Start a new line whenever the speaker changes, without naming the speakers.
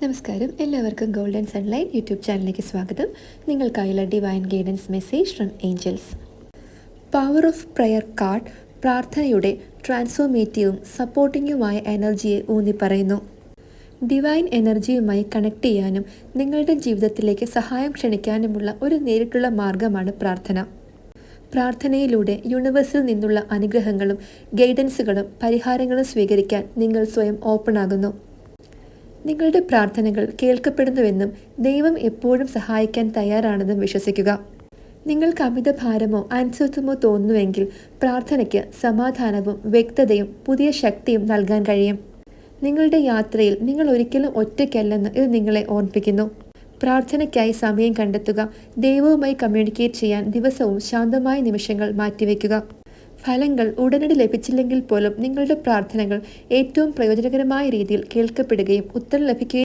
നമസ്കാരം, എല്ലാവർക്കും golden sunlight YouTube ചാനലിലേക്ക് സ്വാഗതം. നിങ്ങൾക്കായുള്ള divine guidance message from angels. Power of prayer card പ്രാർത്ഥനയുടെ ട്രാൻസ്ഫോർമേറ്റീവും സപ്പോർട്ടിങ്ങുമായ എനർജിയെ ഊന്നി പറയുന്നു. ഡിവൈൻ എനർജിയുമായി കണക്ട് ചെയ്യാനും നിങ്ങളുടെ ജീവിതത്തിലേക്ക് സഹായം ക്ഷണിക്കാനുമുള്ള ഒരു നേരിട്ടുള്ള മാർഗമാണ് പ്രാർത്ഥന. പ്രാർത്ഥനയിലൂടെ യൂണിവേഴ്സിൽ നിന്നുള്ള അനുഗ്രഹങ്ങളും ഗൈഡൻസുകളും പരിഹാരങ്ങളും സ്വീകരിക്കാൻ നിങ്ങൾ സ്വയം ഓപ്പൺ ആകുന്നു. നിങ്ങളുടെ പ്രാർത്ഥനകൾ കേൾക്കപ്പെടുന്നുവെന്നും ദൈവം എപ്പോഴും സഹായിക്കാൻ തയ്യാറാണെന്നും വിശ്വസിക്കുക. നിങ്ങൾക്ക് അമിത ഭാരമോ അനിശ്ചിതത്വമോ തോന്നുന്നുവെങ്കിൽ പ്രാർത്ഥനയ്ക്ക് സമാധാനവും വ്യക്തതയും പുതിയ ശക്തിയും നൽകാൻ കഴിയും. നിങ്ങളുടെ യാത്രയിൽ നിങ്ങൾ ഒരിക്കലും ഒറ്റയ്ക്കല്ലെന്ന് ഇത് നിങ്ങളെ ഓർമ്മിപ്പിക്കുന്നു. പ്രാർത്ഥനയ്ക്കായി സമയം കണ്ടെത്തുക. ദൈവവുമായി കമ്മ്യൂണിക്കേറ്റ് ചെയ്യാൻ ദിവസവും ശാന്തമായ നിമിഷങ്ങൾ മാറ്റിവെക്കുക. ഫലങ്ങൾ ഉടനടി ലഭിച്ചില്ലെങ്കിൽ പോലും നിങ്ങളുടെ പ്രാർത്ഥനകൾ ഏറ്റവും പ്രയോജനകരമായ രീതിയിൽ കേൾക്കപ്പെടുകയും ഉത്തരം ലഭിക്കുകയും